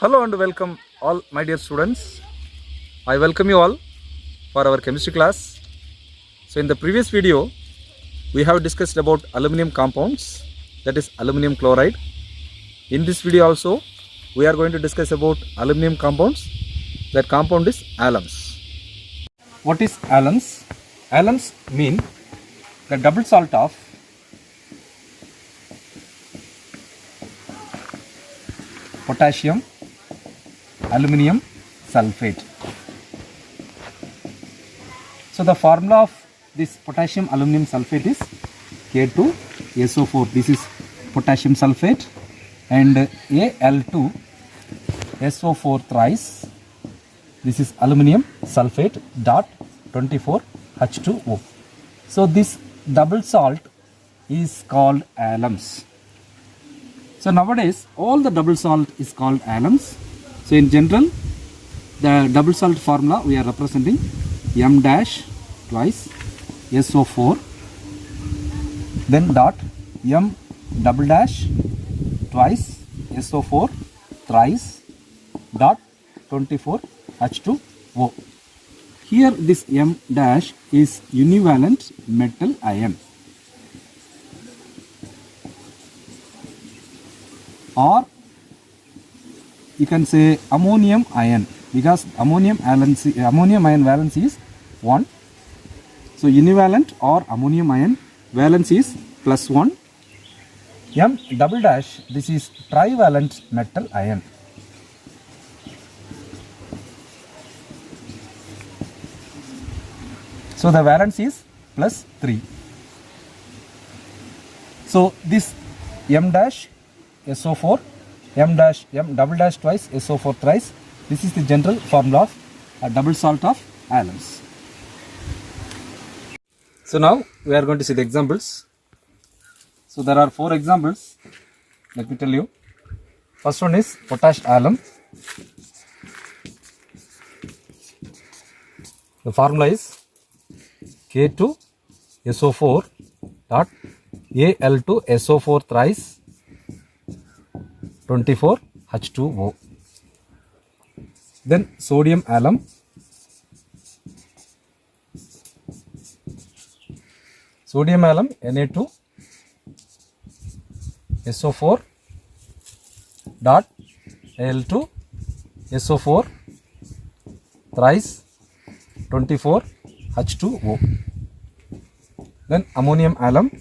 Hello and welcome all my dear students. I welcome you all for our chemistry class. So in the previous video we have discussed about aluminum compounds, that is aluminum chloride. In this video also we are going to discuss about aluminum compounds. That compound is alums. What is alums? Alums mean the double salt of potassium aluminum sulfate. So the formula of this potassium aluminum sulfate is K2SO4. This is potassium sulfate, and Al2SO4 thrice. This is aluminum sulfate dot 24H2O. So this double salt is called alums. So nowadays all the double salt is called alums. So in general the double salt formula we are representing M dash twice SO4, then dot M double dash twice SO4 thrice dot 24H2O. Here this M dash is univalent metal ion, or you can say ammonium ion, because ammonium ion valence is 1. So univalent or ammonium ion valence is +1. M double dash, this is trivalent metal ion. So the valence is +3. So this M dash SO4, M double dash twice SO4 thrice, this is the general formula of a double salt of alums. So now we are going to see the examples. So there are 4 examples. Let me tell you. First one is potash alum. The formula is K2SO4 dot Al2SO4 thrice 24H2O. Then sodium alum. Sodium alum Na2SO4 dot Al2SO4 thrice 24H2O. Then ammonium alum.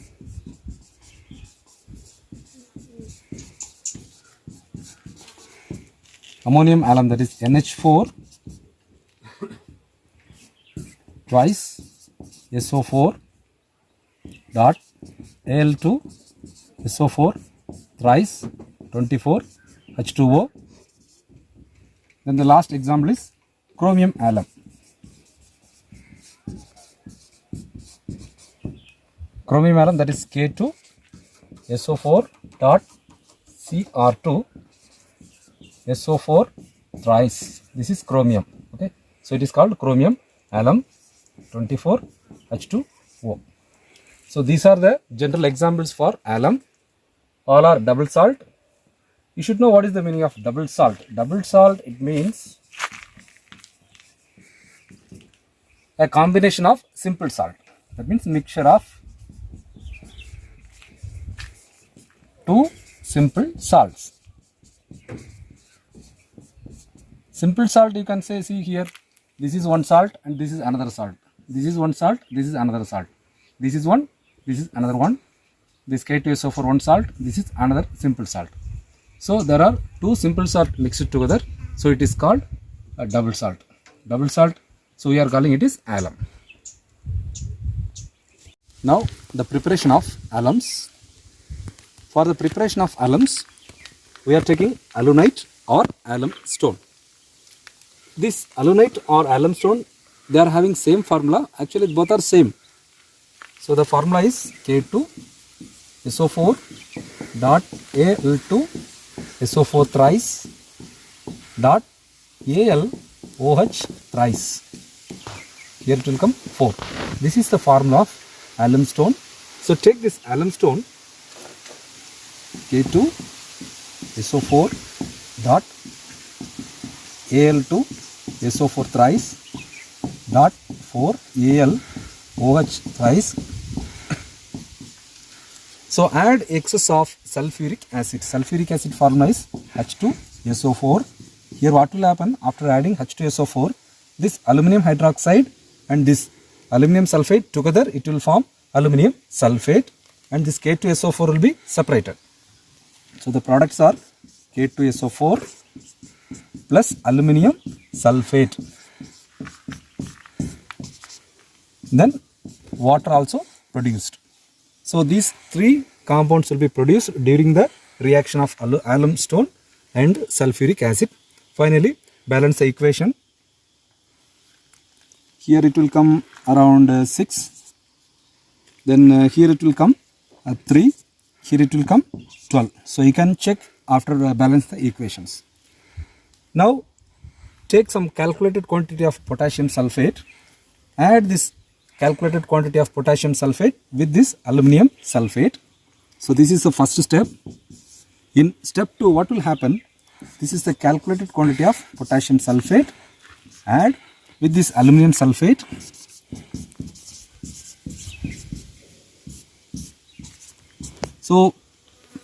Ammonium alum, that is NH4 twice SO4 dot Al2SO4 thrice 24H2O. Then the last example is chromium alum. Chromium alum, that is K2SO4 dot Cr2 SO4 thrice. This is chromium. Okay, so it is called chromium alum 24H2O. So these are the general examples for alum. All are double salt. You should know what is the meaning of double salt. Double salt, it means a combination of simple salt. That means mixture of 2 simple salts. Simple salt, you can say, see here, this is one salt and this is another salt. This is one salt, this is another salt. This is one, this is another one. This K2SO4 one salt, this is another simple salt. So there are 2 simple salt mixed together. So it is called a double salt. Double salt, so we are calling it is alum. Now the preparation of alums. For the preparation of alums, we are taking alunite or alum stone. This alunite or alum stone, they are having same formula. Actually both are same. So the formula is K2SO4 dot Al2SO4 thrice dot AlOH thrice. Here it will come 4. This is the formula of alum stone. So take this alum stone K2SO4 dot Al2SO4 thrice dot 4 AlOH thrice. So add excess of sulfuric acid. Sulfuric acid formula is H2SO4. Here what will happen after adding H2SO4? This aluminum hydroxide and this aluminum sulfate together, it will form aluminum sulfate, and this K2SO4 will be separated. So the products are K2SO4 plus aluminum sulfate. Then water also produced. So these three compounds will be produced during the reaction of alum stone and sulfuric acid. Finally, balance the equation. Here it will come around 6. Then here it will come 3. Here it will come 12. So you can check after balance the equations. Now take some calculated quantity of potassium sulfate. Add this calculated quantity of potassium sulfate with this aluminum sulfate. So this is the first step. In step 2, what will happen? This is the calculated quantity of potassium sulfate. Add with this aluminum sulfate. So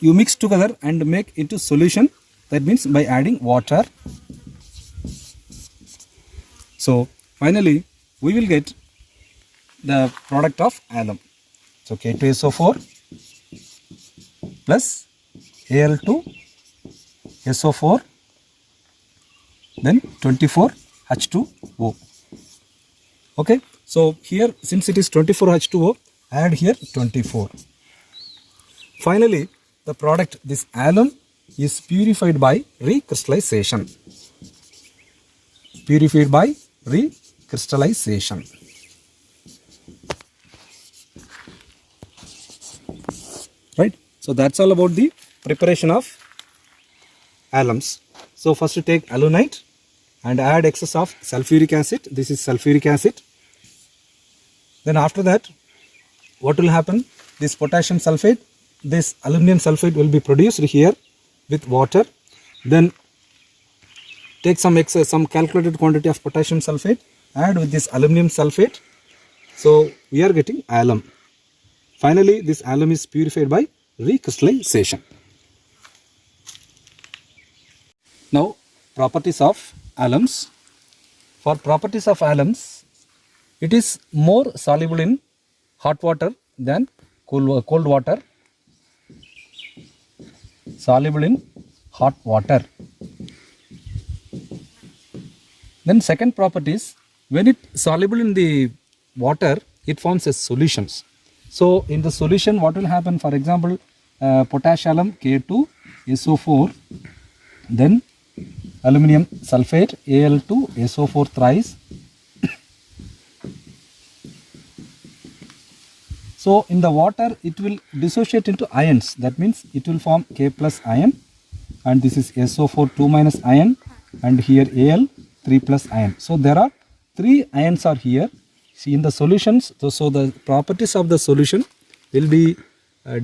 you mix together and make into solution. That means by adding water. So finally we will get the product of alum. So K2SO4 plus Al2SO4, then 24H2O. Okay, so here since it is 24H2O, add here 24. Finally, the product, this alum, is purified by recrystallization. Purified by recrystallization. Right. So that's all about the preparation of alums. So first you take alunite and add excess of sulfuric acid. This is sulfuric acid. Then after that, what will happen? This potassium sulfate, this aluminum sulfate will be produced here with water. Then take some calculated quantity of potassium sulfate, add with this aluminum sulfate. So we are getting alum. Finally, this alum is purified by recrystallization. Now, properties of alums. For properties of alums, it is more soluble in hot water than cold water. Soluble in hot water. Then second property is, when it soluble in the water, it forms as solutions. So in the solution, what will happen? For example, potash alum K2SO4, then aluminum sulfate Al2SO4 thrice. So in the water, it will dissociate into ions. That means it will form K plus ion, and this is SO4 2 minus ion, and here Al 3 plus ion. So there are 3 ions are here. See in the solutions, so the properties of the solution will be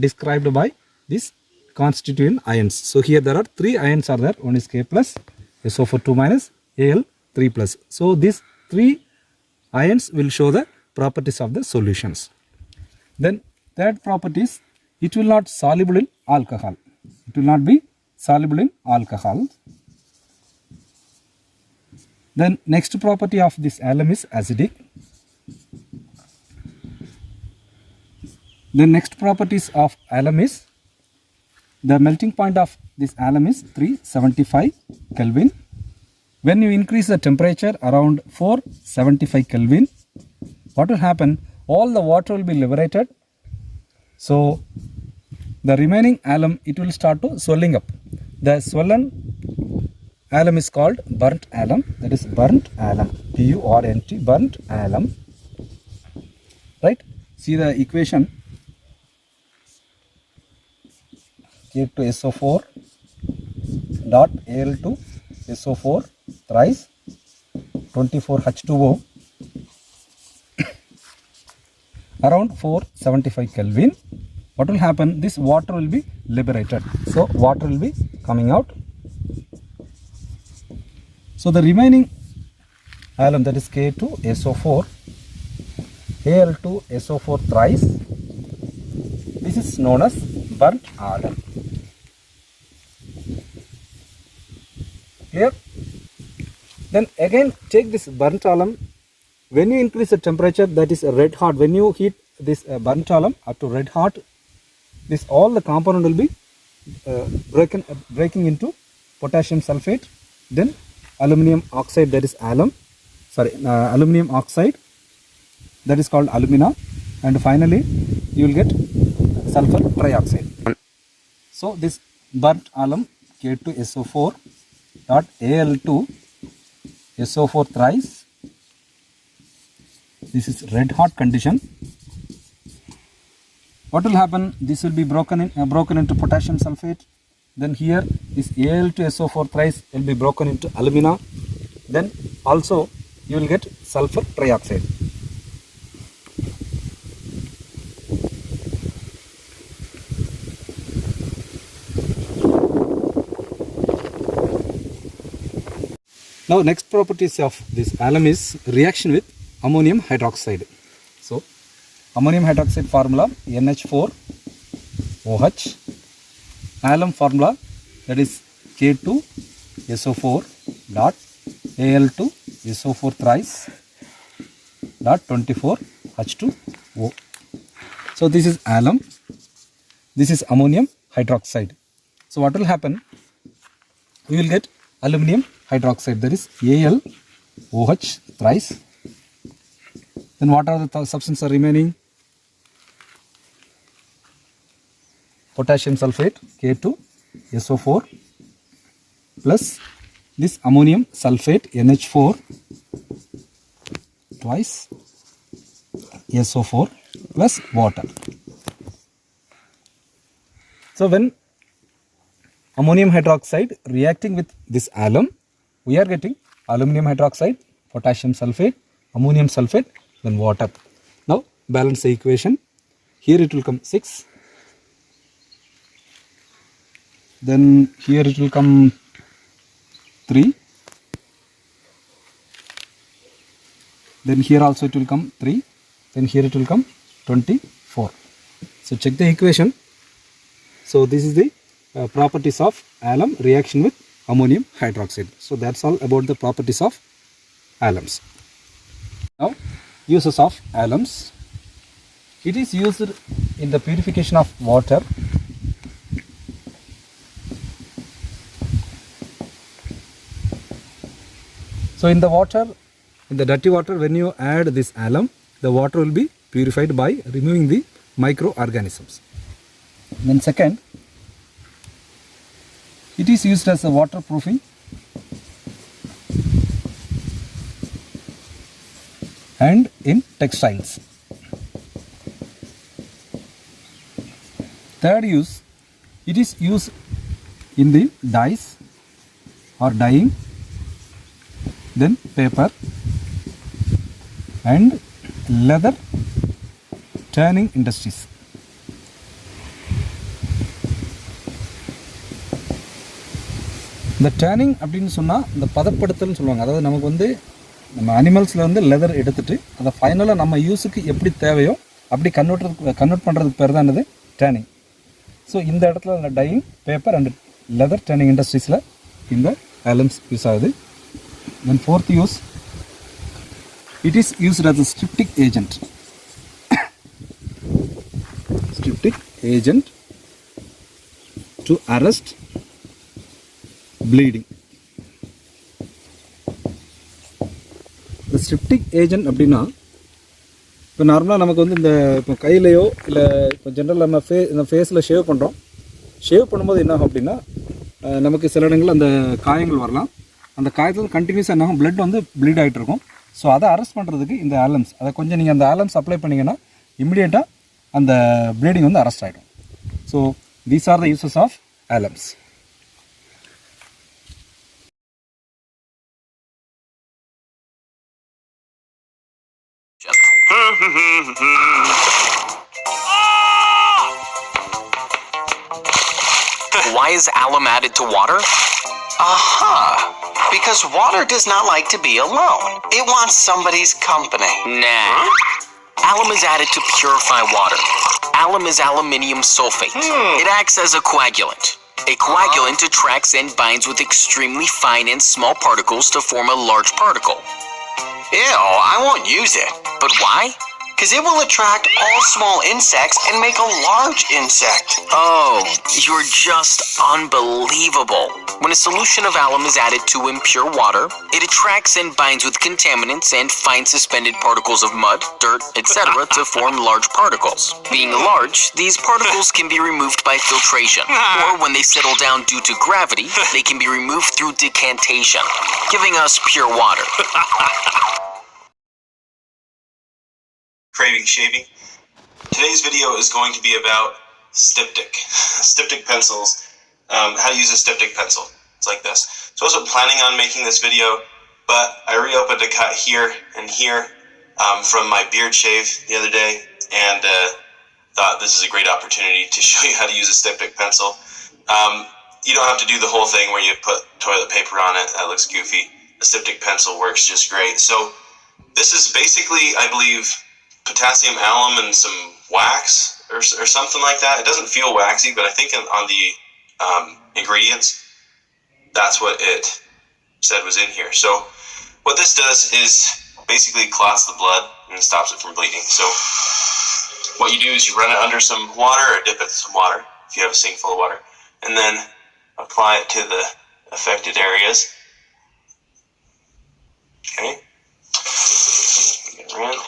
described by this constituent ions. So here there are 3 ions are there. One is K plus, SO4 2 minus, Al 3 plus. So these 3 ions will show the properties of the solutions. Then third property is, it will not soluble in alcohol. It will not be soluble in alcohol. Then next property of this alum is acidic. The next properties of alum is, the melting point of this alum is 375 Kelvin. When you increase the temperature around 475 Kelvin, what will happen? All the water will be liberated. So the remaining alum, it will start to swelling up. The swollen alum is called burnt alum. That is burnt alum. BURNT, burnt alum. Right? See the equation. K2SO4 dot Al2SO4 thrice 24H2O around 475 Kelvin. What will happen? This water will be liberated. So water will be coming out. So the remaining alum, that is K2SO4, Al2SO4 thrice, this is known as burnt alum. Clear? Then again take this burnt alum. When you increase the temperature, that is red hot, when you heat this burnt alum up to red hot, this all the component will be breaking into potassium sulfate, then aluminum oxide, that is aluminum oxide, that is called alumina, and finally you will get sulfur trioxide. So this burnt alum K2SO4 dot Al2SO4 thrice, this is red hot condition. What will happen? This will be broken into potassium sulfate. Then here this Al2SO4 thrice will be broken into alumina. Then also you will get sulfur trioxide. Now next properties of this alum is reaction with ammonium hydroxide. So ammonium hydroxide formula NH4OH, alum formula, that is K2SO4 dot Al2SO4 thrice dot 24H2O. So this is alum, this is ammonium hydroxide. So what will happen? We will get aluminum hydroxide, that is AlOH thrice. Then what are the substances remaining? Potassium sulfate K2SO4 plus this ammonium sulfate NH4 twice SO4 plus water. So when ammonium hydroxide reacting with this alum, we are getting aluminum hydroxide, potassium sulfate, ammonium sulfate, then water. Now balance the equation. Here it will come 6. Then here it will come 3. Then here also it will come 3. Then here it will come 24. So check the equation. So this is the properties of alum reaction with ammonium hydroxide. So that's all about the properties of alums. Now uses of alums. It is used in the purification of water. So in the water, in the dirty water, when you add this alum, the water will be purified by removing the microorganisms. Then second, it is used as a waterproofing and in textiles. Third use, it is used in the dyes or dyeing, then paper and leather tanning industries. இந்த turning அப்படின்னு சொன்னால் இந்த பதப்படுத்தல்னு சொல்லுவாங்க. அதாவது நமக்கு வந்து நம்ம அனிமல்ஸில் வந்து லெதர் எடுத்துகிட்டு அதை ஃபைனலாக நம்ம யூஸுக்கு எப்படி தேவையோ அப்படி கன்வெர்ட் பண்ணுறதுக்கு பேர் தான் என்னது டேனிங். ஸோ இந்த இடத்துல இந்த dyeing, paper and leather tanning இண்டஸ்ட்ரீஸில் இந்த ஆலம்ஸ் யூஸ் ஆகுது. Then fourth use, it is used as a styptic agent. Styptic agent to arrest bleeding. The styptic agent அப்படின்னா இப்போ நார்மலாக நமக்கு வந்து இந்த இப்போ கையிலையோ இல்லை இப்போ ஜென்ரல் நம்ம இந்த ஃபேஸில் ஷேவ் பண்ணுறோம். ஷேவ் பண்ணும்போது என்ன ஆகும் அப்படின்னா நமக்கு சில இடங்களில் அந்த காயங்கள் வரலாம். அந்த காயத்தில் கண்டினியூஸாக என்ன ஆகும், பிளட் வந்து ப்ளீட் ஆகிட்டு இருக்கும். ஸோ அதை அரெஸ்ட் பண்ணுறதுக்கு இந்த ஆலம்ஸ், அதை கொஞ்சம் நீங்கள் அந்த ஆலம்ஸ் அப்ளை பண்ணிங்கன்னா இமிடியேட்டாக அந்த ப்ளீடிங் வந்து அரெஸ்ட் ஆகிடும். So these are the uses of alums. Why is alum added to water? Aha! Because water does not like to be alone. It wants somebody's company. Nah. Alum is added to purify water. Alum is aluminium sulfate. It acts as a coagulant. A coagulant attracts and binds with extremely fine and small particles to form a large particle. Ew, I won't use it. But why? Because it will attract all small insects and make a large insect. Oh, you're just unbelievable. When a solution of alum is added to impure water, it attracts and binds with contaminants and fine suspended particles of mud, dirt, etc. to form large particles. Being large, these particles can be removed by filtration, or when they settle down due to gravity, they can be removed through decantation, giving us pure water. Craving shaving. Today's video is going to be about styptic pencils, how to use a styptic pencil. It's like this. So I wasn't planning on making this video, but I reopened a cut here and here from my beard shave the other day, and thought this is a great opportunity to show you how to use a styptic pencil. You don't have to do the whole thing where you put toilet paper on it. That looks goofy. A styptic pencil works just great. So this is basically, I believe, potassium alum and some wax or something like that. It doesn't feel waxy, but I think on the ingredients, that's what it said was in here. So what this does is basically clots the blood and stops it from bleeding. So what you do is you run it under some water or dip it in some water if you have a sink full of water, and then apply it to the affected areas. Okay. Get it around.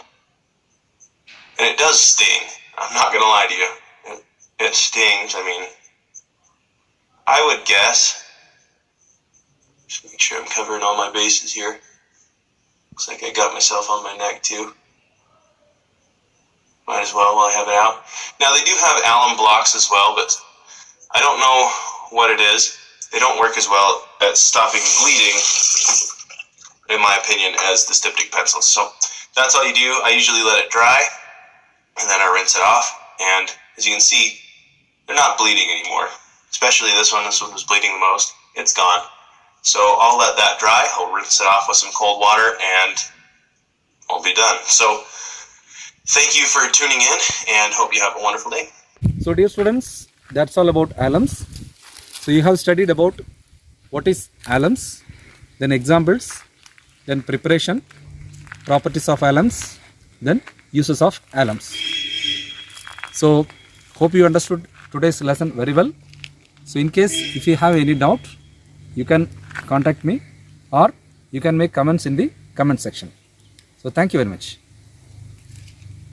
And it does sting. I'm not going to lie to you. It stings. I mean, I would guess. Just make sure I'm covering all my bases here. Looks like I got myself on my neck too. Might as well while I have it out. Now they do have alum blocks as well, but I don't know what it is. They don't work as well at stopping bleeding, in my opinion, as the styptic pencils. So that's all you do. I usually let it dry, and then I rinse it off, and as you can see, they're not bleeding anymore. Especially this one was bleeding the most. It's gone. So I'll let that dry, I'll rinse it off with some cold water, and I'll be done. So thank you for tuning in, and hope you have a wonderful day. So dear students, that's all about alums. So you have studied about what is alums, then examples, then preparation, properties of alums, then uses of alums. So hope you understood today's lesson very well. So in case if you have any doubt, you can contact me, or you can make comments in the comment section. So thank you very much.